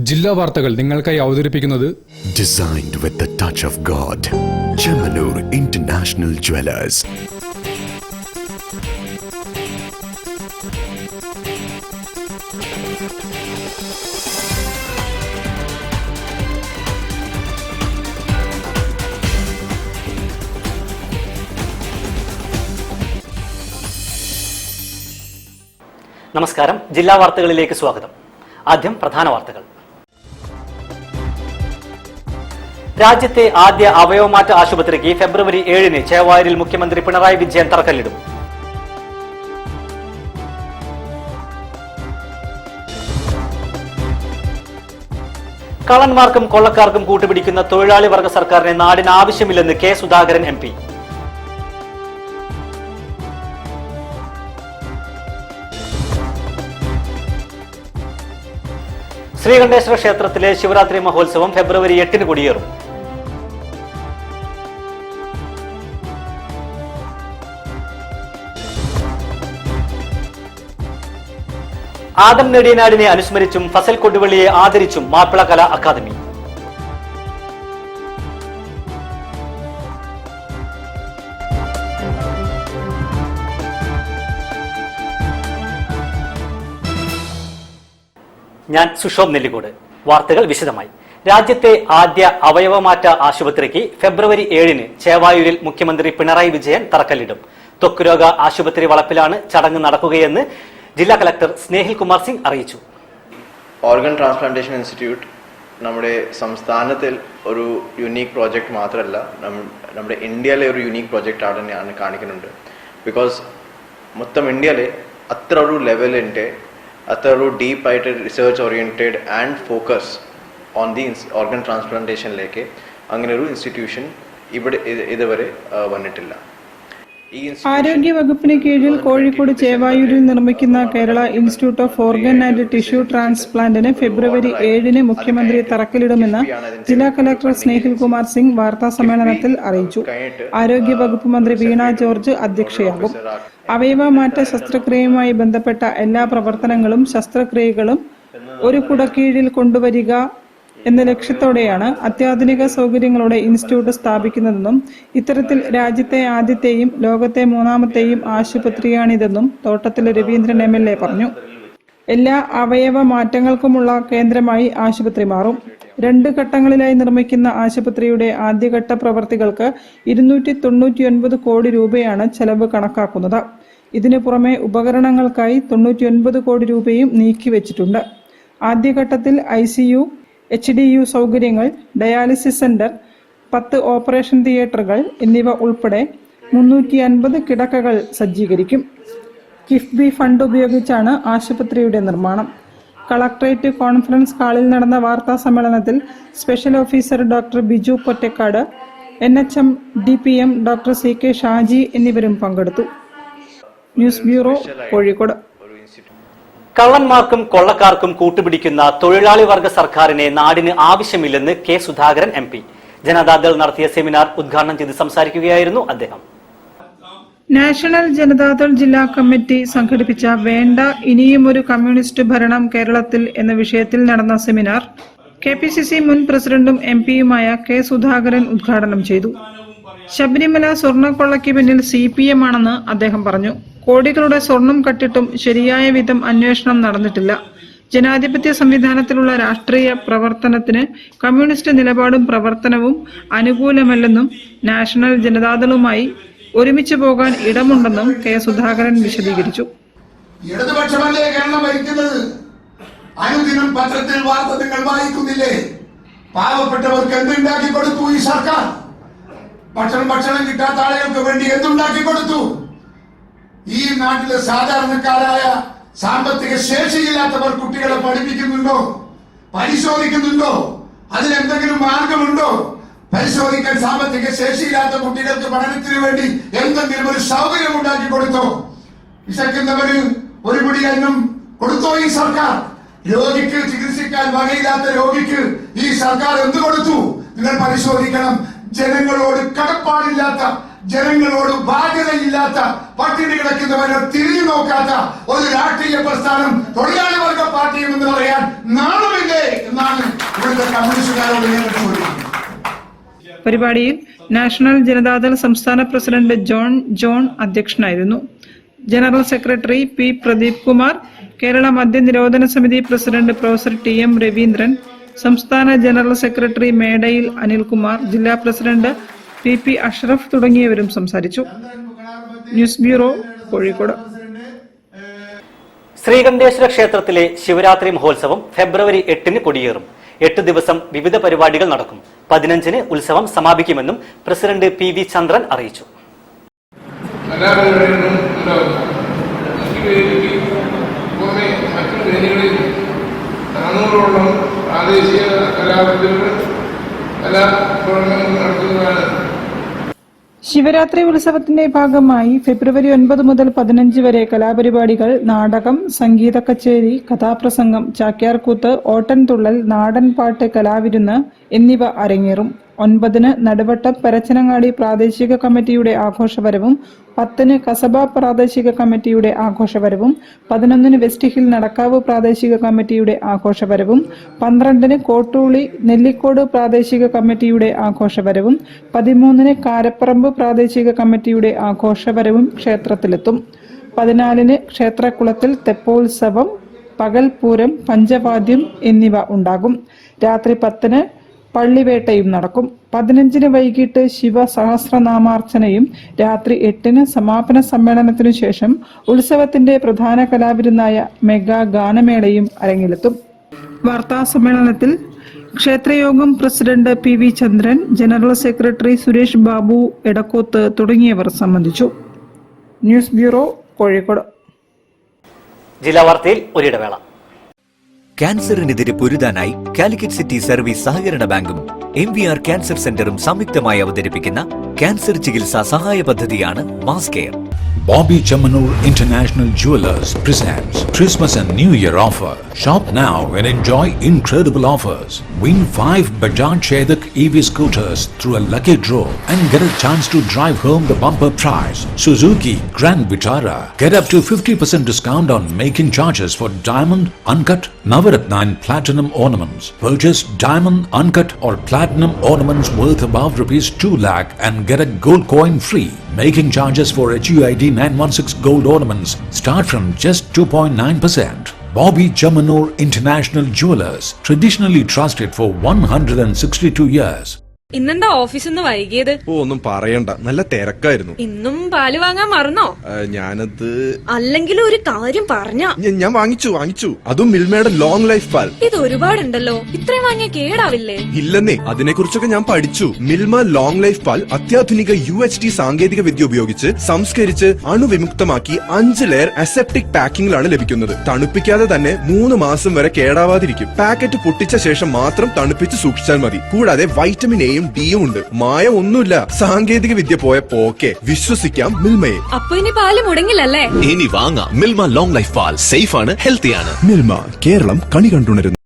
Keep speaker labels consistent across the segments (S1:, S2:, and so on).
S1: ജില്ലാ വാർത്തകൾ നിങ്ങൾക്കായി അവതരിപ്പിക്കുന്നത്
S2: Designed with the touch of God. Chemanur International Jewelers.
S3: നമസ്കാരം. ജില്ലാ വാർത്തകളിലേക്ക് സ്വാഗതം. ആദ്യം പ്രധാന വാർത്തകൾ. രാജ്യത്തെ ആദ്യ അവയവമാറ്റ ആശുപത്രിക്ക് ഫെബ്രുവരി 7-ന് ചേവായൂരിൽ മുഖ്യമന്ത്രി പിണറായി വിജയൻ തറക്കല്ലിടും. കള്ളന്മാർക്കും കൊള്ളക്കാർക്കും കൂട്ടുപിടിക്കുന്ന തൊഴിലാളി വർഗ സർക്കാരിനെ നാടിന് ആവശ്യമില്ലെന്ന് കെ സുധാകരൻ MP. ശ്രീകണ്ഠേശ്വര ക്ഷേത്രത്തിലെ ശിവരാത്രി മഹോത്സവം ഫെബ്രുവരി 8-ന് കൊടിയേറും. ആദം നെടിയനാടിനെ അനുസ്മരിച്ചും ഫസൽ കൊടുവള്ളിയെ ആദരിച്ചും മാപ്പിള കലാ അക്കാദമി. ഞാൻ സുഷോഭ് നെല്ലിക്കോട്. വാർത്തകൾ വിശദമായി. രാജ്യത്തെ ആദ്യ അവയവമാറ്റ ആശുപത്രിക്ക് ഫെബ്രുവരി 7-ന് ചേവായൂരിൽ മുഖ്യമന്ത്രി പിണറായി വിജയൻ തറക്കല്ലിടും. ത്വക്കുരോഗ ആശുപത്രി വളപ്പിലാണ് ചടങ്ങ് നടക്കുകയെന്ന് ജില്ലാ കളക്ടർ സ്നേഹിൽ കുമാർ സിംഗ് അറിയിച്ചു.
S4: ഓർഗൻ ട്രാൻസ്പ്ലാന്റേഷൻ ഇൻസ്റ്റിറ്റ്യൂട്ട് നമ്മുടെ സംസ്ഥാനത്തിൽ ഒരു യുണീക്ക് പ്രോജക്റ്റ് മാത്രമല്ല, നമ്മുടെ ഇന്ത്യയിലെ ഒരു യുണീക്ക് പ്രോജക്റ്റ് ആണ് കാണിക്കുന്നുണ്ട്. ബിക്കോസ് മൊത്തം ഇന്ത്യയിലെ അത്ര ഒരു ലെവലിൻ്റെ അത്ര ഒരു ഡീപ്പായിട്ട് research oriented and focus on the organ ട്രാൻസ്പ്ലാന്റേഷനിലേക്ക് അങ്ങനെ ഒരു ഇൻസ്റ്റിറ്റ്യൂഷൻ ഇവിടെ ഇതുവരെ വന്നിട്ടില്ല.
S5: ആരോഗ്യ വകുപ്പിന് കീഴിൽ കോഴിക്കോട് ചേവായൂരിൽ നിർമ്മിക്കുന്ന Kerala institute of organ and tissue ട്രാൻസ്പ്ലാന്റിന് ഫെബ്രുവരി 7-ന് മുഖ്യമന്ത്രി തറക്കല്ലിടുമെന്ന് ജില്ലാ കളക്ടർ സ്നേഹിൽ കുമാർ സിംഗ് വാർത്താ സമ്മേളനത്തിൽ അറിയിച്ചു. ആരോഗ്യ വകുപ്പ് മന്ത്രി വീണ ജോർജ് അധ്യക്ഷയാകും. അവയവമാറ്റ ശസ്ത്രക്രിയയുമായി ബന്ധപ്പെട്ട എല്ലാ പ്രവർത്തനങ്ങളും ശസ്ത്രക്രിയകളും ഒരു കുടക്കീഴിൽ കൊണ്ടുവരിക എന്ന ലക്ഷ്യത്തോടെയാണ് അത്യാധുനിക സൗകര്യങ്ങളോടെ ഇൻസ്റ്റിറ്റ്യൂട്ട് സ്ഥാപിക്കുന്നതെന്നും ഇത്തരത്തിൽ രാജ്യത്തെ ആദ്യത്തെയും ലോകത്തെ 3ാമത്തെയും ആശുപത്രിയാണിതെന്നും തോട്ടത്തിൽ രവീന്ദ്രൻ MLA പറഞ്ഞു. എല്ലാ അവയവ മാറ്റങ്ങൾക്കുമുള്ള കേന്ദ്രമായി ആശുപത്രി മാറും. 2 ഘട്ടങ്ങളിലായി നിർമ്മിക്കുന്ന ആശുപത്രിയുടെ ആദ്യഘട്ട പ്രവർത്തികൾക്ക് 299 കോടി രൂപയാണ് ചെലവ് കണക്കാക്കുന്നത്. ഇതിനു പുറമെ ഉപകരണങ്ങൾക്കായി 99 കോടി രൂപയും നീക്കിവെച്ചിട്ടുണ്ട്. ആദ്യഘട്ടത്തിൽ ICU, HDU സൗകര്യങ്ങൾ, ഡയാലിസിസ് സെന്റർ, 10 ഓപ്പറേഷൻ തിയേറ്ററുകൾ എന്നിവ ഉൾപ്പെടെ 350 കിടക്കകൾ സജ്ജീകരിക്കും. കിഫ്ബി ഫണ്ട് ഉപയോഗിച്ചാണ് ആശുപത്രിയുടെ നിർമ്മാണം. കളക്ടറേറ്റ് കോൺഫറൻസ് ഹാളിൽ നടന്ന വാർത്താ സമ്മേളനത്തിൽ special officer doctor Biju Pottakkad, NHM DPM doctor CK Shaji എന്നിവരും പങ്കെടുത്തു. News bureau, Kozhikode.
S3: കള്ളന്മാർക്കും കൊള്ളക്കാർക്കും കൂട്ടുപിടിക്കുന്ന തൊഴിലാളി വർഗ സർക്കാരിനെ നാടിന് ആവശ്യമില്ലെന്ന് കെ സുധാകരൻ MP. ജനതാദൾ നടത്തിയ സെമിനാർ ഉദ്ഘാടനം ചെയ്ത് സംസാരിക്കുകയായിരുന്നു അദ്ദേഹം.
S5: നാഷണൽ ജനതാദൾ ജില്ലാ കമ്മിറ്റി സംഘടിപ്പിച്ച വേണ്ട ഇനിയുമൊരു കമ്മ്യൂണിസ്റ്റ് ഭരണം കേരളത്തിൽ എന്ന വിഷയത്തിൽ നടന്ന സെമിനാർ KPCC മുൻ പ്രസിഡന്റും MP-യുമായ കെ സുധാകരൻ ഉദ്ഘാടനം ചെയ്തു. ശബരിമല സ്വർണ്ണക്കൊള്ളയ്ക്ക് പിന്നിൽ CPM ആണെന്ന് അദ്ദേഹം പറഞ്ഞു. കോടികളുടെ സ്വർണം കട്ടിട്ടും ശരിയായ വിധം അന്വേഷണം നടന്നിട്ടില്ല. ജനാധിപത്യ സംവിധാനത്തിലുള്ള രാഷ്ട്രീയ പ്രവർത്തനത്തിന് കമ്മ്യൂണിസ്റ്റ് നിലപാടും പ്രവർത്തനവും അനുകൂലമല്ലെന്നും നാഷണൽ ജനതാദളുമായി ഒരുമിച്ച് പോകാൻ ഇടമുണ്ടെന്നും കെ സുധാകരൻ വിശദീകരിച്ചു.
S6: ഇടതുപക്ഷമല്ലേ കേരളം ഭരിക്കുന്നത്? അനുദിനം പത്രത്തിൽ വാർത്ത നിങ്ങൾ വായിക്കുന്നില്ലേ? പാവപ്പെട്ടവർക്ക് എന്തുണ്ടാക്കി കൊടുത്തു ഈ സർക്കാർ? ഭക്ഷണം കിട്ടാത്ത ആളുകൾക്ക് വേണ്ടി എന്തുണ്ടാക്കി കൊടുത്തു? ഈ നാട്ടിലെ സാധാരണക്കാരായ സാമ്പത്തിക ശേഷിയില്ലാത്തവർ കുട്ടികളെ പഠിപ്പിക്കുന്നുണ്ടോ? പരിശോധിക്കുന്നുണ്ടോ? അതിനെന്തെങ്കിലും മാർഗമുണ്ടോ? പരിശോധിക്കാൻ സാമ്പത്തിക ശേഷിയില്ലാത്ത കുട്ടികൾക്ക് പഠനത്തിന് വേണ്ടി എന്തെങ്കിലും ഒരു സൗകര്യം ഉണ്ടാക്കി കൊടുത്തോ? വിശക്കുന്നവന് ഒരു പിടി അന്നം കൊടുത്തോ ഈ സർക്കാർ? രോഗിക്ക് ചികിത്സിക്കാൻ വകയില്ലാത്ത രോഗിക്ക് ഈ സർക്കാർ എന്ത് കൊടുത്തു? നിങ്ങൾ പരിശോധിക്കണം. ജനങ്ങളോട് കടപ്പാടില്ലാത്ത, ജനങ്ങളോട് ബാധ്യതയില്ലാത്ത, പട്ടിണി കിടക്കുന്നവരെ തിരിഞ്ഞു നോക്കാത്ത ഒരു രാഷ്ട്രീയ പ്രസ്ഥാനം തൊഴിലാളി വർഗ പാർട്ടിയും എന്ന് പറയാൻ നാണമില്ലേ എന്നാണ് ഇവിടുത്തെ കമ്മ്യൂണിസ്റ്റുകാരോട് ഞാൻ ചോദിക്കുന്നു.
S5: പരിപാടിയിൽ നാഷണൽ ജനതാദൾ സംസ്ഥാന പ്രസിഡന്റ് ജോൺ അധ്യക്ഷനായിരുന്നു. General secretary P Pradeep Kumar, Kerala മദ്യനിരോധന സമിതി പ്രസിഡന്റ് പ്രൊഫസർ ടി.എം. രവീന്ദ്രൻ, സംസ്ഥാന ജനറൽ സെക്രട്ടറി മേടയിൽ അനിൽകുമാർ, ജില്ലാ പ്രസിഡന്റ് പി അഷ്റഫ് തുടങ്ങിയവരും സംസാരിച്ചു. News bureau, Kozhikode.
S3: ശ്രീകണ്ഠേശ്വര ക്ഷേത്രത്തിലെ ശിവരാത്രി മഹോത്സവം ഫെബ്രുവരി 8-ന് കൊടിയേറും. 8 ദിവസം വിവിധ പരിപാടികൾ നടക്കും. 15-ന് ഉത്സവം സമാപിക്കുമെന്നും പ്രസിഡന്റ് പി.വി. ചന്ദ്രൻ അറിയിച്ചു.
S7: പ്രാദേശിക കലാപരിപാടികൾ നടത്തുന്നതാണ്.
S5: ശിവരാത്രി ഉത്സവത്തിന്റെ ഭാഗമായി ഫെബ്രുവരി 9 മുതൽ 15 വരെ കലാപരിപാടികൾ, നാടകം, സംഗീത കച്ചേരി, കഥാപ്രസംഗം, ചാക്യാർകൂത്ത്, ഓട്ടൻതുള്ളൽ, നാടൻപാട്ട്, കലാവിരുന്ന് എന്നിവ അരങ്ങേറും. 9-ന് നടുവട്ടം പരച്ചനങ്ങാടി പ്രാദേശിക കമ്മിറ്റിയുടെ ആഘോഷവരവും 10-ന് കസബ പ്രാദേശിക കമ്മിറ്റിയുടെ ആഘോഷവരവും 11-ന് വെസ്റ്റ് ഹിൽ നടക്കാവ് പ്രാദേശിക കമ്മിറ്റിയുടെ ആഘോഷവരവും 12-ന് കോട്ടൂളി നെല്ലിക്കോട് പ്രാദേശിക കമ്മിറ്റിയുടെ ആഘോഷവരവും 13-ന് കാരപ്പറമ്പ് പ്രാദേശിക കമ്മിറ്റിയുടെ ആഘോഷവരവും ക്ഷേത്രത്തിലെത്തും. 14-ന് ക്ഷേത്രക്കുളത്തിൽ തെപ്പോത്സവം, പകൽപൂരം, പഞ്ചവാദ്യം എന്നിവ ഉണ്ടാകും. രാത്രി 10-ന് പള്ളിവേട്ടയും നടക്കും. 15-ന് വൈകിട്ട് ശിവസഹസ്രനാമാർച്ചനയും രാത്രി 8-ന് സമാപന സമ്മേളനത്തിനു ശേഷം ഉത്സവത്തിന്റെ പ്രധാന കലാവിരുന്നായ മെഗാ ഗാനമേളയും അരങ്ങിലെത്തും. വാർത്താ സമ്മേളനത്തിൽ ക്ഷേത്രയോഗം പ്രസിഡന്റ് പി.വി. ചന്ദ്രൻ, ജനറൽ സെക്രട്ടറി സുരേഷ് ബാബു എടക്കോത്ത് തുടങ്ങിയവർ സംബന്ധിച്ചു. News bureau, Kozhikode.
S3: ജില്ലാ വാർത്തയിൽ ഒരിടവേള.
S8: ക്യാൻസറിനെതിരെ പൊരുതാനായി കാലിക്കറ്റ് സിറ്റി സർവീസ് സഹകരണ ബാങ്കും MVR ക്യാൻസർ സെന്ററും സംയുക്തമായി അവതരിപ്പിക്കുന്ന ക്യാൻസർ ചികിത്സാ സഹായ പദ്ധതിയാണ് mass care.
S9: Bobby Chamanur International Jewelers presents Christmas and New Year offer. Shop now and enjoy incredible offers. Win 5 Bajaj Chetak EV scooters through a lucky draw and get a chance to drive home the bumper prize. Suzuki Grand Vitara. Get up to 50% discount on making charges for diamond, uncut, Navaratna and platinum ornaments. Purchase diamond, uncut or platinum ornaments worth above rupees 2 lakh and get a gold coin free. Making charges for HUID 916 gold ornaments start from just 2.9%. Bobby Chamanur International Jewelers, traditionally trusted for 162 years.
S10: ഇന്നെന്താ ഓഫീസിൽ നിന്ന് വൈകിയത്?
S11: ഒന്നും പറയണ്ട, നല്ല തിരക്കായിരുന്നു.
S10: ഇന്നും പാല് വാങ്ങാൻ മറന്നോ?
S11: ഞാനത്
S10: അല്ലെങ്കിൽ ഒരു കാര്യം പറഞ്ഞ
S11: ഞാൻ വാങ്ങിച്ചു. അതും മിൽമയുടെ ലോങ് ലൈഫ് പാൽ.
S10: ഇത് ഒരുപാടുണ്ടല്ലോ, ഇത്രയും വാങ്ങിയ കേടാവില്ലേ?
S11: ഇല്ലെന്നേ, അതിനെക്കുറിച്ചൊക്കെ ഞാൻ പഠിച്ചു. മിൽമ ലോങ് ലൈഫ് പാൽ അത്യാധുനിക UHT സാങ്കേതിക വിദ്യ ഉപയോഗിച്ച് സംസ്കരിച്ച് അണുവിമുക്തമാക്കി 5 ലെയർ അസെപ്റ്റിക് പാക്കിംഗിലാണ് ലഭിക്കുന്നത്. തണുപ്പിക്കാതെ തന്നെ 3 മാസം വരെ കേടാവാതിരിക്കും. പാക്കറ്റ് പൊട്ടിച്ച ശേഷം മാത്രം തണുപ്പിച്ച് സൂക്ഷിച്ചാൽ മതി. കൂടാതെ വൈറ്റമിൻ എയും ഡിയും ഉണ്ട്. മായ ഒന്നുമില്ല. സാങ്കേതിക വിദ്യ പോയ പോക്കെ. വിശ്വസിക്കാം മിൽമയെ.
S10: അപ്പൊ ഇനി പാല് മുടങ്ങില്ലല്ലേ?
S2: ഇനി വാങ്ങാം മിൽമ ലോങ് ലൈഫ് പാൽ. സേഫ് ആണ്, ഹെൽത്തിയാണ്.
S11: മിൽമ, കേരളം കണി കണ്ടുണരുന്നു.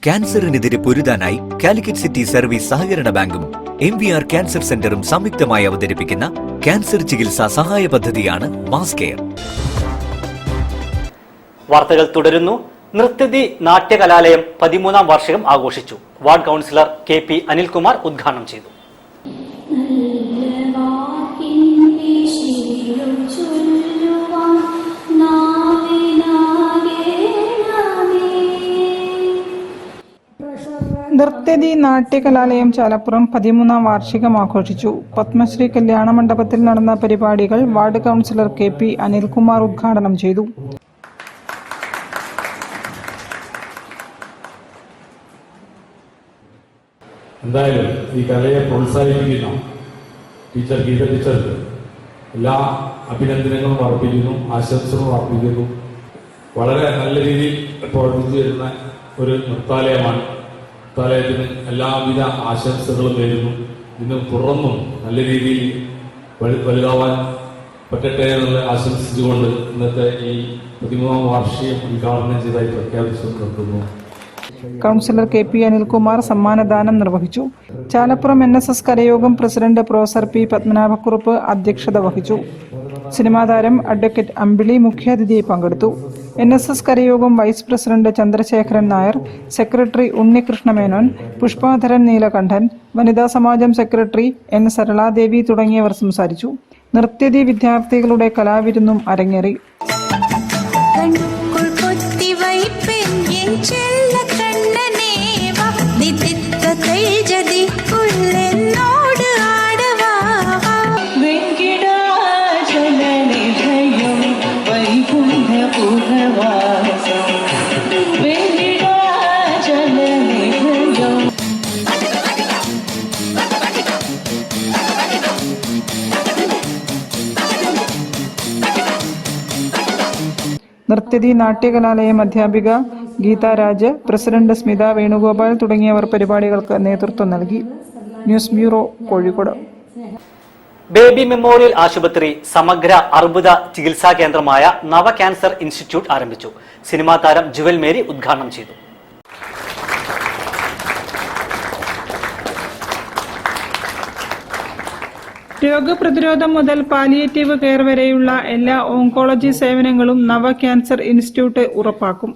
S8: ക്യാൻസറിനെതിരെ പൊരുതാനായി കാലിക്കറ്റ് സിറ്റി സർവീസ് സഹകരണ ബാങ്കും MVR ക്യാൻസർ സെന്ററും സംയുക്തമായി അവതരിപ്പിക്കുന്ന ക്യാൻസർ ചികിത്സാ സഹായ പദ്ധതിയാണ് മാസ് കെയർ.
S3: വാർത്തകൾ തുടരുന്നു. നൃത്യതി നാട്യകലാലയം 13ാം വാർഷികം ആഘോഷിച്ചു. വാർഡ് കൗൺസിലർ KP അനിൽകുമാർ ഉദ്ഘാടനം ചെയ്തു.
S5: നൃത്യതി നാട്യകലാലയം ചാലപ്പുറം 13ാം വാർഷികം ആഘോഷിച്ചു. പത്മശ്രീ കല്യാണ മണ്ഡപത്തിൽ നടന്ന പരിപാടികൾ വാർഡ് കൗൺസിലർ KP അനിൽകുമാർ ഉദ്ഘാടനം ചെയ്തു.
S12: എന്തായാലും ഈ കലയെ പ്രോത്സാഹിപ്പിക്കുന്ന ടീച്ചർ ഗീത ടീച്ചർക്ക് എല്ലാ അഭിനന്ദനങ്ങളും അർപ്പിക്കുന്നു, ആശംസകളും അർപ്പിക്കുന്നു. വളരെ നല്ല രീതിയിൽ പ്രവർത്തിച്ചു വരുന്ന ഒരു നൃത്താലയമാണ്. നൃത്താലയത്തിന് എല്ലാവിധ ആശംസകളും നേരുന്നു. ഇന്നും തുറന്നും നല്ല രീതിയിൽ വലുതാവാൻ പറ്റട്ടെ എന്നുള്ള ആശംസിച്ചുകൊണ്ട് ഇന്നത്തെ ഈ 13ാം വാർഷികം ഉദ്ഘാടനം ചെയ്തതായി പ്രഖ്യാപിച്ചു നിർത്തുന്നു.
S5: കൗൺസിലർ KP അനിൽകുമാർ സമ്മാനദാനം നിർവഹിച്ചു. ചാലപ്പുറം NSS കരയോഗം പ്രസിഡന്റ് പ്രൊഫസർ P പത്മനാഭക്കുറുപ്പ് അധ്യക്ഷത വഹിച്ചു. സിനിമാ താരം അഡ്വക്കേറ്റ് അമ്പിളി മുഖ്യാതിഥിയായി പങ്കെടുത്തു. NSS കരയോഗം vice president Chandrasekharan Nair, secretary Unnikrishna Menon, Pushpadharan Neelakandan, വനിതാ സമാജം സെക്രട്ടറി N സരളാദേവി തുടങ്ങിയവർ സംസാരിച്ചു. നൃത്യതി വിദ്യാർത്ഥികളുടെ കലാവിരുന്നും അരങ്ങേറി. നൃത്യതി നാട്യകലാലയം അധ്യാപിക ഗീതാ രാജ്, പ്രസിഡന്റ് സ്മിത വേണുഗോപാൽ തുടങ്ങിയവർ പരിപാടികൾക്ക് നേതൃത്വം നൽകി. News bureau, Kozhikode.
S3: Baby memorial ആശുപത്രി സമഗ്ര അർബുദ ചികിത്സാ കേന്ദ്രമായ നവ ക്യാൻസർ ഇൻസ്റ്റിറ്റ്യൂട്ട് ആരംഭിച്ചു. സിനിമാ താരം ജുവൽ മേരി ഉദ്ഘാടനം ചെയ്തു.
S5: രോഗപ്രതിരോധം മുതൽ പാലിയേറ്റീവ് കെയർ വരെയുള്ള എല്ലാ ഓങ്കോളജി സേവനങ്ങളും നവ ക്യാൻസർ ഇൻസ്റ്റിറ്റ്യൂട്ട് ഉറപ്പാക്കും.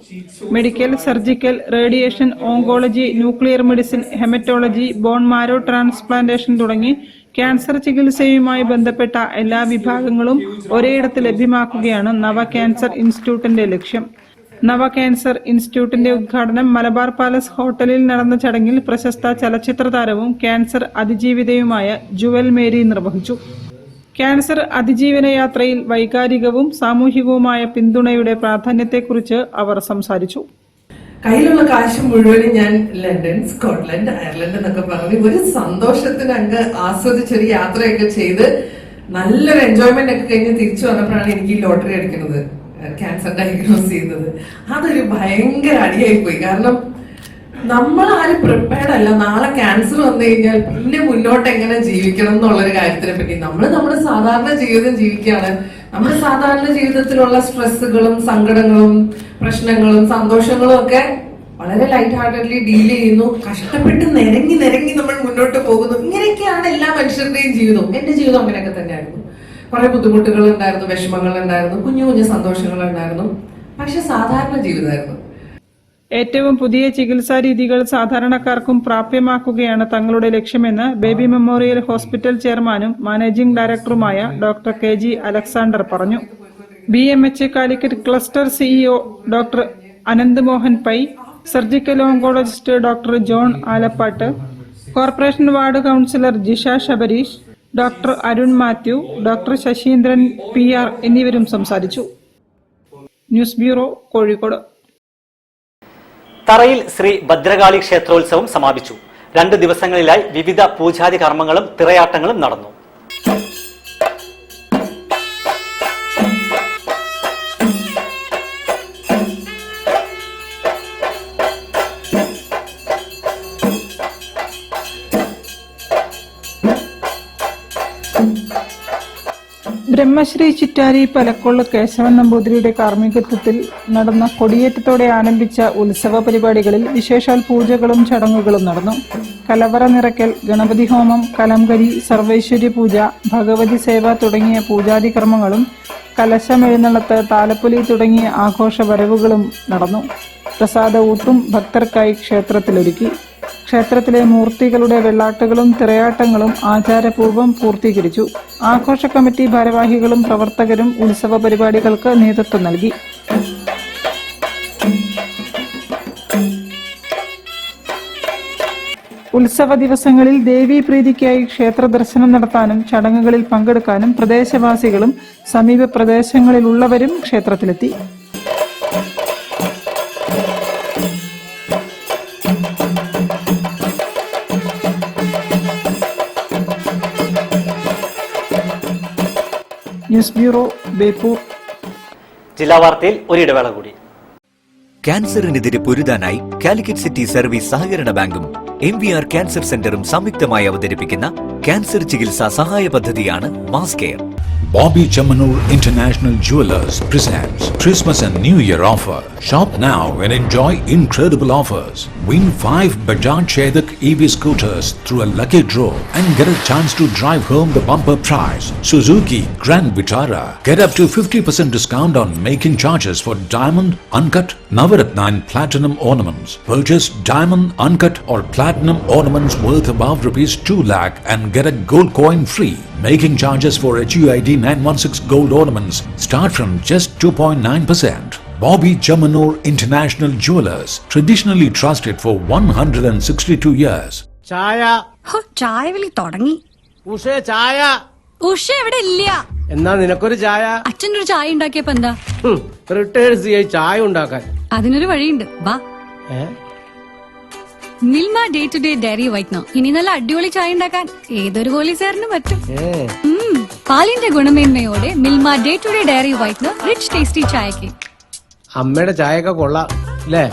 S5: Medical, surgical, radiation, oncology, nuclear medicine, haematology, bone marrow transplantation തുടങ്ങി ക്യാൻസർ ചികിത്സയുമായി ബന്ധപ്പെട്ട എല്ലാ വിഭാഗങ്ങളും ഒരേയിടത്ത് ലഭ്യമാക്കുകയാണ് നവ ക്യാൻസർ ഇൻസ്റ്റിറ്റ്യൂട്ടിന്റെ ലക്ഷ്യം. നവ ക്യാൻസർ ഇൻസ്റ്റിറ്റ്യൂട്ടിന്റെ ഉദ്ഘാടനം മലബാർ പാലസ് ഹോട്ടലിൽ നടന്ന ചടങ്ങിൽ പ്രശസ്ത ചലച്ചിത്ര താരവും ക്യാൻസർ അതിജീവിതയുമായ ജുവൽ മേരി നിർവഹിച്ചു. ക്യാൻസർ അതിജീവന യാത്രയിൽ വൈകാരികവും സാമൂഹികവുമായ പിന്തുണയുടെ പ്രാധാന്യത്തെക്കുറിച്ച് അവർ സംസാരിച്ചു.
S13: കയ്യിലുള്ള കാശ് മുഴുവനും ഞാൻ ലണ്ടൻ, സ്കോട്ട്ലൻഡ്, അയർലൻഡ് എന്നൊക്കെ പറഞ്ഞ് ഒരു സന്തോഷത്തിന് അങ്ങ് ആസ്വദിച്ചൊരു യാത്രയൊക്കെ ചെയ്ത് നല്ലൊരു എൻജോയ്മെന്റ് ഒക്കെ കഴിഞ്ഞ് തിരിച്ചു വന്നപ്പോഴാണ് എനിക്ക് ഈ ലോട്ടറി അടിക്കുന്നത്, ക്യാൻസർ ഡയഗ്നോസ് ചെയ്യുന്നത്. അതൊരു ഭയങ്കര അടിയായി പോയി. കാരണം നമ്മൾ ആരും പ്രിപ്പയർഡ് അല്ല. നാളെ ക്യാൻസർ വന്നു കഴിഞ്ഞാൽ പിന്നെ മുന്നോട്ട് എങ്ങനെ ജീവിക്കണം എന്നുള്ളൊരു കാര്യത്തിനെ പറ്റി നമ്മുടെ സാധാരണ ജീവിതം ജീവിക്കുകയാണ്. നമ്മുടെ സാധാരണ ജീവിതത്തിലുള്ള സ്ട്രെസ്സുകളും സങ്കടങ്ങളും പ്രശ്നങ്ങളും സന്തോഷങ്ങളും ഒക്കെ വളരെ ലൈറ്റ് ഹാർട്ടഡ്ലി ഡീൽ ചെയ്യുന്നു. കഷ്ടപ്പെട്ട് നിരങ്ങി നമ്മൾ മുന്നോട്ട് പോകുന്നു. ഇങ്ങനെയൊക്കെയാണ് എല്ലാ മനുഷ്യരുടെയും ജീവിതവും. എന്റെ ജീവിതം അങ്ങനെയൊക്കെ തന്നെയായിരുന്നു. കുറെ ബുദ്ധിമുട്ടുകൾ ഉണ്ടായിരുന്നു, വിഷമങ്ങൾ ഉണ്ടായിരുന്നു, കുഞ്ഞു കുഞ്ഞു സന്തോഷങ്ങൾ ഉണ്ടായിരുന്നു. പക്ഷെ സാധാരണ ജീവിതമായിരുന്നു.
S5: ഏറ്റവും പുതിയ ചികിത്സാ രീതികൾ സാധാരണക്കാർക്കും പ്രാപ്യമാക്കുകയാണ് തങ്ങളുടെ ലക്ഷ്യമെന്ന് ബേബി മെമ്മോറിയൽ ഹോസ്പിറ്റൽ ചെയർമാനും മാനേജിംഗ് ഡയറക്ടറുമായ ഡോക്ടർ KG അലക്സാണ്ടർ പറഞ്ഞു. BMH Calicut cluster CEO doctor Ananth Mohan Pai, surgical oncologist doctor John Alappat, corporation ward councillor Jisha Sabareesh, doctor Arun Mathew, doctor Sasheendran PR എന്നിവരും സംസാരിച്ചു. News bureau, Kozhikode.
S3: തറയിൽ ശ്രീ ഭദ്രകാളി ക്ഷേത്രോത്സവം സമാപിച്ചു. 2 ദിവസങ്ങളിലായി വിവിധ പൂജാതി കർമ്മങ്ങളും തിറയാട്ടങ്ങളും നടന്നു.
S5: ബ്രഹ്മശ്രീ ചിറ്റാരി പലക്കൊള്ള കേശവൻ നമ്പൂതിരിയുടെ കാർമ്മികത്വത്തിൽ നടന്ന കൊടിയേറ്റത്തോടെ ആരംഭിച്ച ഉത്സവ പരിപാടികളിൽ വിശേഷാൽ പൂജകളും ചടങ്ങുകളും നടന്നു. കലവറ നിറയ്ക്കൽ, ഗണപതി ഹോമം, കലംകരി, സർവൈശ്വര്യ പൂജ, ഭഗവതി സേവ തുടങ്ങിയ പൂജാതി കർമ്മങ്ങളും കലശമെഴുന്നള്ളത്ത്, താലപ്പൊലി തുടങ്ങിയ ആഘോഷ വരവുകളും നടന്നു. പ്രസാദ ഊട്ടും ഭക്തർക്കായി ക്ഷേത്രത്തിലൊരുക്കി. ക്ഷേത്രത്തിലെ മൂർത്തികളുടെ വെള്ളാട്ടുകളും തിറയാട്ടങ്ങളും ആചാരപൂർവ്വം പൂർത്തീകരിച്ചു. ആഘോഷ കമ്മിറ്റി ഭാരവാഹികളും പ്രവർത്തകരും ഉത്സവ പരിപാടികൾക്ക് നേതൃത്വം നൽകി. ഉത്സവ ദിവസങ്ങളിൽ ദേവീ പ്രീതിക്കായി ക്ഷേത്ര ദർശനം നടത്താനും ചടങ്ങുകളിൽ പങ്കെടുക്കാനും പ്രദേശവാസികളും സമീപ പ്രദേശങ്ങളിലുള്ളവരും ക്ഷേത്രത്തിലെത്തി. News bureau, Beypore.
S3: ജില്ലാ വാർത്തയിൽ ഒരിടവേള കൂടി.
S8: ക്യാൻസറിനെതിരെ പൊരുതാനായി കാലിക്കറ്റ് സിറ്റി സർവീസ് സഹകരണ ബാങ്കും MVR ക്യാൻസർ സെന്ററും സംയുക്തമായി അവതരിപ്പിക്കുന്ന ക്യാൻസർ ചികിത്സാ സഹായ പദ്ധതിയാണ് mass care.
S9: Bobby Chamanur International Jewelers presents Christmas and New Year offer. Shop now and enjoy incredible offers. Win 5 Bajaj Chetak EV scooters through a lucky draw and get a chance to drive home the bumper prize. Suzuki Grand Vitara. Get up to 50% discount on making charges for diamond, uncut, Navaratna and platinum ornaments. Purchase diamond, uncut or platinum ornaments worth above rupees 2 lakh and get a gold coin free. Making charges for HUID 916 gold ornaments start from just 2.9%. Bobby Chamanur International Jewelers, traditionally trusted for 162 years.
S6: ചായ
S10: ചായ വിളി തുടങ്ങി.
S6: ഉഷേ ചായ.
S10: ഉഷ ഇവിടെ ഇല്ല.
S6: എന്നാ നിനക്കൊരു ചായ.
S10: അച്ഛൻ്റെ ഒരു ചായ ഉണ്ടാക്കിയപ്പോ എന്താ?
S6: റിട്ടേഴ്സ് ചെയ്യാൻ ചായ ഉണ്ടാക്കാൻ.
S10: അതിനൊരു വഴിയുണ്ട്, വാ. Milma day to day dairy whitener. ഇനി നല്ല അടിപൊളി ചായ ഉണ്ടാക്കാൻ ഏതൊരു പോലീസുകാരനും പറ്റും. പാലിന്റെ ഗുണമേന്മയോടെ Milma day to day dairy whitener rich tasty ചായക്ക്.
S6: അമ്മയുടെ ചായയൊക്കെ കൊള്ളാം അല്ലേ?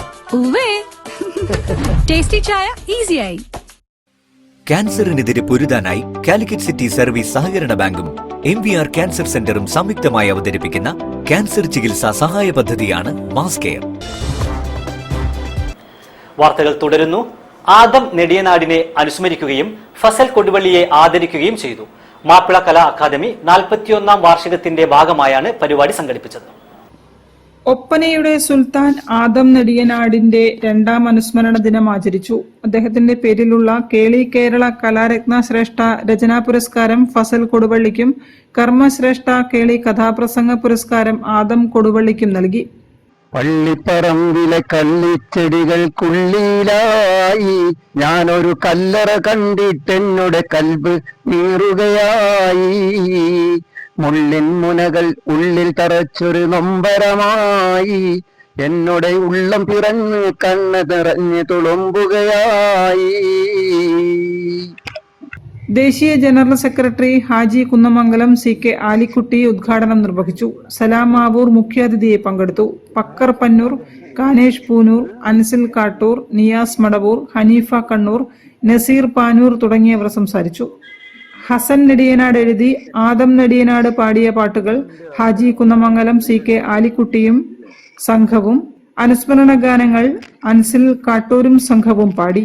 S10: ടേസ്റ്റി ചായ ഈസിയായി.
S8: ക്യാൻസറിനെതിരെ പൊരുതാനായി കാലിക്കറ്റ് സിറ്റി സർവീസ് സഹകരണ ബാങ്കും MVR ക്യാൻസർ സെന്ററും സംയുക്തമായി അവതരിപ്പിക്കുന്ന ക്യാൻസർ ചികിത്സാ സഹായ പദ്ധതിയാണ് മാസ് കെയർ.
S3: വാർത്തകൾ തുടരുന്നു. ആദം നെടിയനാടിനെ അനുസ്മരിക്കുകയും ഫസൽ കൊടുവള്ളിയെ ആദരിക്കുകയും ചെയ്തു. മാപ്പിള കലാ അക്കാദമി 41ാം വാർഷികത്തിന്റെ ഭാഗമായാണ് പരിപാടി സംഘടിപ്പിച്ചത്.
S5: ഒപ്പനയുടെ സുൽത്താൻ ആദം നെടിയനാടിന്റെ 2ാം അനുസ്മരണ ദിനം ആചരിച്ചു. അദ്ദേഹത്തിന്റെ പേരിലുള്ള കേളി കേരള കലാരത്ന ശ്രേഷ്ഠ രചനാ പുരസ്കാരം ഫസൽ കൊടുവള്ളിക്കും കർമ്മശ്രേഷ്ഠ കേളി കഥാപ്രസംഗ പുരസ്കാരം ആദം കൊടുവള്ളിക്കും നൽകി.
S14: പള്ളിപ്പറമ്പിലെ കള്ളിച്ചെടികൾക്കുള്ളിലായി ഞാനൊരു കല്ലറ കണ്ടിട്ടെന്നുടെ കൽബ് നീറുകയായി. മുള്ളിൻ മുനകൾ ഉള്ളിൽ തറച്ചൊരു നൊമ്പരമായി എന്നോടെ ഉള്ളം പിറന്ന് കണ്ണ് നിറഞ്ഞ് തുളുമ്പുകയായി.
S5: ദേശീയ general secretary Haji Kunnamangalam CK Alikutty ഉദ്ഘാടനം നിർവഹിച്ചു. സലാം മാവൂർ മുഖ്യാതിഥിയെ പങ്കെടുത്തു. പക്കർ പന്നൂർ, കാനേഷ് പൂനൂർ, അൻസിൽ കാട്ടൂർ, നിയാസ് മടവൂർ, ഹനീഫ കണ്ണൂർ, നസീർ പാനൂർ തുടങ്ങിയവർ സംസാരിച്ചു. ഹസൻ നെടിയനാട് എഴുതി ആദം നെടിയനാട് പാടിയ പാട്ടുകൾ ഹാജി കുന്നമംഗലം CK ആലിക്കുട്ടിയും സംഘവും, അനുസ്മരണ ഗാനങ്ങൾ അൻസിൽ കാട്ടൂരും സംഘവും പാടി.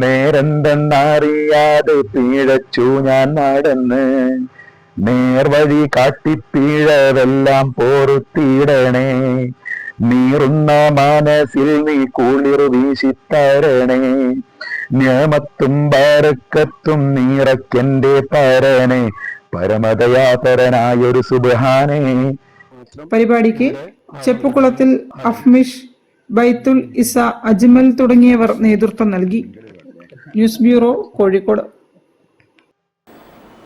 S14: നേരെന്തെന്നറിയാതെ പിഴച്ചു ഞാൻ നടന്ന് നേർവഴി കാട്ടിപ്പിഴവെല്ലാം പോറുത്തിടണേ. നീറുന്ന മനസ്സിൽ നീ കുളിർ വീശിത്തരണേ. നിയമത്തും ബറക്കത്തും നീറക്കെന്റെ പരനെ പരമദയാപരനായൊരു സുബ്ഹാനേ.
S5: പരിപാടിക്ക് ചെപ്പുകുളത്തിൽ അഫ്മിഷ്, ബൈത്തുൽ ഇസ, അജ്മൽ തുടങ്ങിയവർ നേതൃത്വം നൽകി. News bureau, Kozhikode.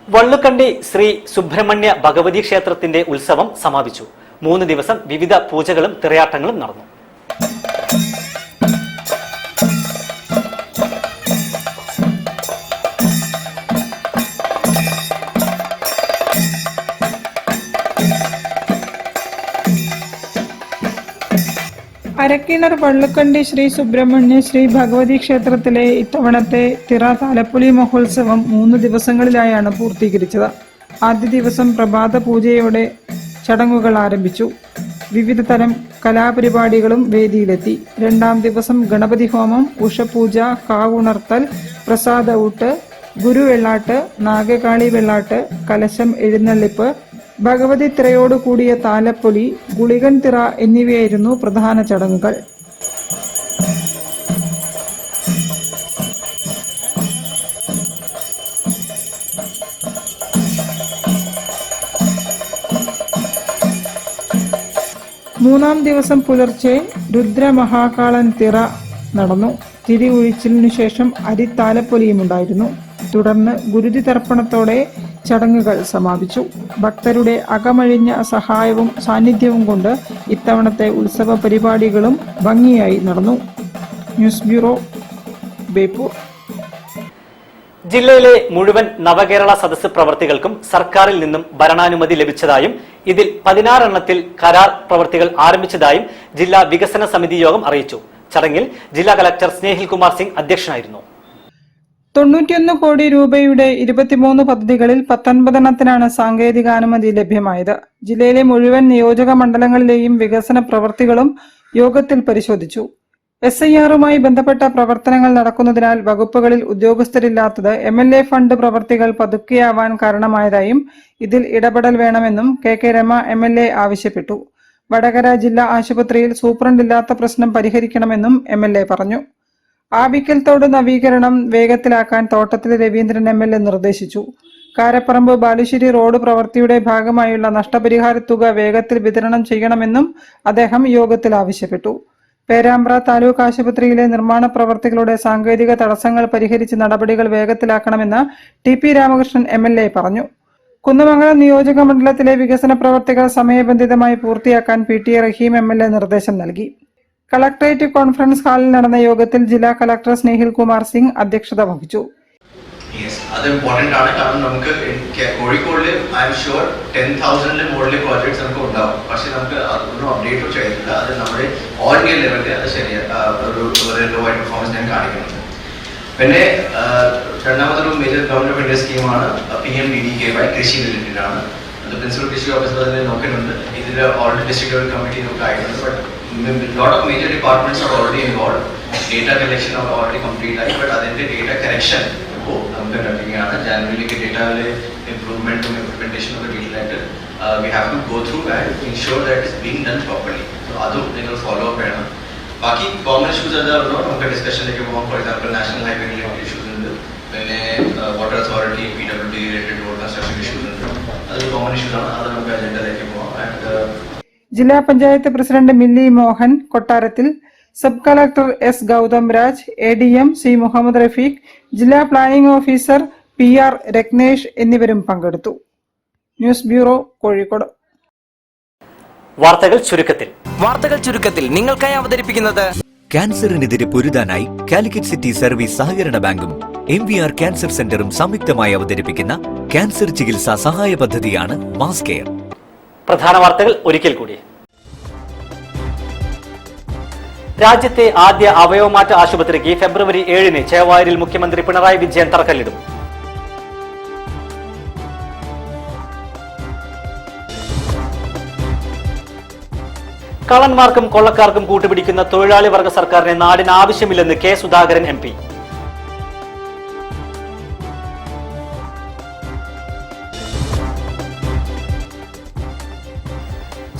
S3: വള്ളുക്കണ്ടി ശ്രീ സുബ്രഹ്മണ്യ ഭഗവതി ക്ഷേത്രത്തിന്റെ ഉത്സവം സമാപിച്ചു. 3 ദിവസം വിവിധ പൂജകളും തിറയാട്ടങ്ങളും നടന്നു.
S5: അരക്കിണർ വള്ളുക്കണ്ടി ശ്രീ സുബ്രഹ്മണ്യ ശ്രീ ഭഗവതി ക്ഷേത്രത്തിലെ ഇത്തവണത്തെ തിറ താലപ്പൊലി മഹോത്സവം 3 ദിവസങ്ങളിലായാണ് പൂർത്തീകരിച്ചത്. ആദ്യ ദിവസം പ്രഭാത പൂജയോടെ ചടങ്ങുകൾ ആരംഭിച്ചു. വിവിധ തരം കലാപരിപാടികളും വേദിയിലെത്തി. 2ാം ദിവസം ഗണപതി ഹോമം, ഉഷപൂജ, കാവുണർത്തൽ, പ്രസാദ ഊട്ട്, ഗുരുവെള്ളാട്ട്, നാഗകാളി വെള്ളാട്ട്, കലശം എഴുന്നള്ളിപ്പ്, ഭഗവതി തിറയോട് കൂടിയ താലപ്പൊലി, ഗുളികൻ തിറ എന്നിവയായിരുന്നു പ്രധാന ചടങ്ങുകൾ. മൂന്നാം ദിവസം പുലർച്ചെ രുദ്രമഹാകാളൻ തിറ നടന്നു. തിരി ഒഴിച്ചിലിനു ശേഷം അരിത്താലപ്പൊലിയുമുണ്ടായിരുന്നു. തുടർന്ന് ഗുരുതി തർപ്പണത്തോടെ ചടങ്ങുകൾ സമാപിച്ചു. ഭക്തരുടെ അകമഴിഞ്ഞ സഹായവും സാന്നിധ്യവും കൊണ്ട് ഇത്തവണത്തെ ഉത്സവ പരിപാടികളും ഭംഗിയായി നടന്നു. News bureau, Beypore.
S3: ജില്ലയിലെ മുഴുവൻ നവകേരള സദസ്സ് പ്രവർത്തികൾക്കും സർക്കാരിൽ നിന്നും ഭരണാനുമതി ലഭിച്ചതായും ഇതിൽ 16 എണ്ണത്തിൽ കരാർ പ്രവർത്തികൾ ആരംഭിച്ചതായും ജില്ലാ വികസന സമിതി യോഗം അറിയിച്ചു. ചടങ്ങിൽ ജില്ലാ കലക്ടർ സ്നേഹിൽ കുമാർ സിംഗ് അധ്യക്ഷനായിരുന്നു.
S5: 91 കോടി രൂപയുടെ 23 പദ്ധതികളിൽ 19 സാങ്കേതികാനുമതി ലഭ്യമായത്. ജില്ലയിലെ മുഴുവൻ നിയോജക മണ്ഡലങ്ങളിലെയും വികസന പ്രവൃത്തികളും യോഗത്തിൽ പരിശോധിച്ചു. SIR-മായി ബന്ധപ്പെട്ട പ്രവർത്തനങ്ങൾ നടക്കുന്നതിനാൽ വകുപ്പുകളിൽ ഉദ്യോഗസ്ഥരില്ലാത്തത് MLA ഫണ്ട് പ്രവൃത്തികൾ പതുക്കെയാവാൻ കാരണമായതായും ഇതിൽ ഇടപെടൽ വേണമെന്നും KK രമ MLA ആവശ്യപ്പെട്ടു. വടകര ജില്ലാ ആശുപത്രിയിൽ സൂപ്രണ്ടില്ലാത്ത പ്രശ്നം പരിഹരിക്കണമെന്നും MLA പറഞ്ഞു. ആബിക്കൽ തോട് നവീകരണം വേഗത്തിലാക്കാൻ തോട്ടത്തിൽ രവീന്ദ്രൻ MLA നിർദ്ദേശിച്ചു. കാരപ്പറമ്പ് ബാലുശ്ശേരി റോഡ് പ്രവൃത്തിയുടെ ഭാഗമായുള്ള നഷ്ടപരിഹാര തുക വേഗത്തിൽ വിതരണം ചെയ്യണമെന്നും അദ്ദേഹം യോഗത്തിൽ ആവശ്യപ്പെട്ടു. പേരാമ്പ്ര താലൂക്ക് ആശുപത്രിയിലെ നിർമ്മാണ പ്രവർത്തികളുടെ സാങ്കേതിക തടസ്സങ്ങൾ പരിഹരിച്ച് നടപടികൾ വേഗത്തിലാക്കണമെന്ന് TP രാമകൃഷ്ണൻ MLA പറഞ്ഞു. കുന്നമംഗലം നിയോജക മണ്ഡലത്തിലെ വികസന പ്രവർത്തികൾ സമയബന്ധിതമായി പൂർത്തിയാക്കാൻ PT റഹീം MLA നിർദ്ദേശം നൽകി. കളക്ടറേറ്റ് കോൺഫറൻസ് ഹാളിൽ നടന്ന യോഗത്തിൽ ജില്ലാ കളക്ടർ സ്നേഹിൽ കുമാർ സിംഗ് അധ്യക്ഷത വഹിച്ചു.
S4: അത് ഇമ്പോർട്ടന്റ് ആണ്. കാരണം നമുക്ക് കോഴിക്കോടില് ഐ എം ഷുവർ 10,000 മുകളിൽ പ്രോജക്ട്സ് നമുക്ക് ഉണ്ടാവും. പക്ഷെ നമുക്ക് അതൊന്നും അപ്ഡേറ്റ് ചെയ്തിട്ടില്ല. അത് നമ്മുടെ ഓൾ ഇന്ത്യ ലെവലിൽ അത് ഒരു ലോ ആയിട്ട് പെർഫോമൻസ് ഞാൻ കാണിക്കുന്നുണ്ട്. പിന്നെ രണ്ടാമതൊരു മേജർ ഗവൺമെന്റ് ഓഫ് ഇന്ത്യ സ്കീമാണ് PMDDKY, കൃഷി റിലേറ്റഡ് ആണ്. അത് പ്രിൻസിപ്പൽ കൃഷി ഓഫീസർ അതിനെ നോക്കുന്നുണ്ട്. ഇതിൽ ഓൾറെഡി ഡിസ്ട്രിക്ട് ലെവൽ കമ്മിറ്റി നമുക്ക് ആയിട്ടുണ്ട്. But lot of major departments are already involved. Data collection are already complete ആയി. ബട്ട് അതിന്റെ ഡേറ്റ കറക്ഷൻ നമുക്ക് നടത്തുകയാണ്. ജാനുവരിയിലേക്ക് ഡേറ്റയിലെ ഇംപ്രൂവ്മെന്റും ഇംപ്ലിമെന്റേഷനും ഒക്കെ ഡീറ്റെയിലായിട്ട് we have to go through and ensure that it's being done properly. So അതും നിങ്ങൾ follow up ചെയ്യണം. ബാക്കി common issues എന്താണോ നമുക്ക് ഡിസ്കഷനിലേക്ക് പോകാം. For example national highway related issues ഉണ്ട്. പിന്നെ water authority PWD related road construction issues ഉണ്ട്. അതൊരു കോമൺ ഇഷ്യൂസ് ആണ്. അത് നമുക്ക് അജണ്ടയിലേക്ക് പോകാം.
S5: ജില്ലാ panchayat president Milli Mohan Kottarathil, sub collector S Gautham Raj, ADM C Muhammad Rafeeq, ജില്ലാ പ്ലാനിംഗ് ഓഫീസർ PR രത്നേഷ് എന്നിവരും പങ്കെടുത്തു. News bureau, Kozhikode.
S3: വാർത്തകൾ ചുരുക്കത്തിൽ
S8: നിങ്ങൾക്കായി അവതരിപ്പിക്കുന്നത് ക്യാൻസറിനെതിരെ പൊരുതാനായി കാലിക്കറ്റ് സിറ്റി സർവീസ് സഹകരണ ബാങ്കും MVR ക്യാൻസർ സെന്ററും സംയുക്തമായി അവതരിപ്പിക്കുന്ന ക്യാൻസർ ചികിത്സാ സഹായ പദ്ധതിയാണ് മാസ് കെയർ.
S3: പ്രധാന വാർത്തകൾ ഒരിക്കൽ കൂടി. രാജ്യത്തെ ആദ്യ അവയവമാറ്റ ആശുപത്രിക്ക് ഫെബ്രുവരി 7 ചേവായൂരിൽ മുഖ്യമന്ത്രി പിണറായി വിജയൻ തറക്കല്ലിടും. കള്ളന്മാർക്കും കൊള്ളക്കാർക്കും കൂട്ടുപിടിക്കുന്ന തൊഴിലാളി വർഗ സർക്കാരിനെ നാടിന് ആവശ്യമില്ലെന്ന് K സുധാകരൻ MP.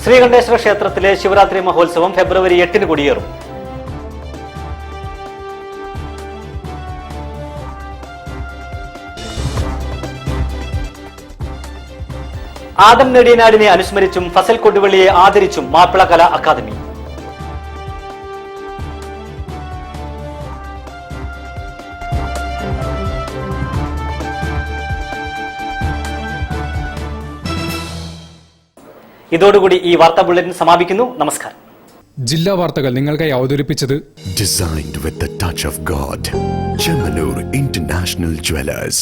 S3: ശ്രീകണ്ഠേശ്വര ക്ഷേത്രത്തിലെ ശിവരാത്രി മഹോത്സവം ഫെബ്രുവരി 8 കൊടിയേറും. ആദം നെടിയനാടിനെ അനുസ്മരിച്ചും ഫസൽ കൊടുവള്ളിയെ ആദരിച്ചും മാപ്പിള കലാ അക്കാദമി. ഇതോടുകൂടി ഈ വാർത്താ ബുള്ളറ്റിൻ സമാപിക്കുന്നു. നമസ്കാരം.
S1: ജില്ലാ വാർത്തകൾ നിങ്ങൾക്കായി അവതരിപ്പിച്ചത്
S2: Designed with the touch of God. Chemanur International Jewelers.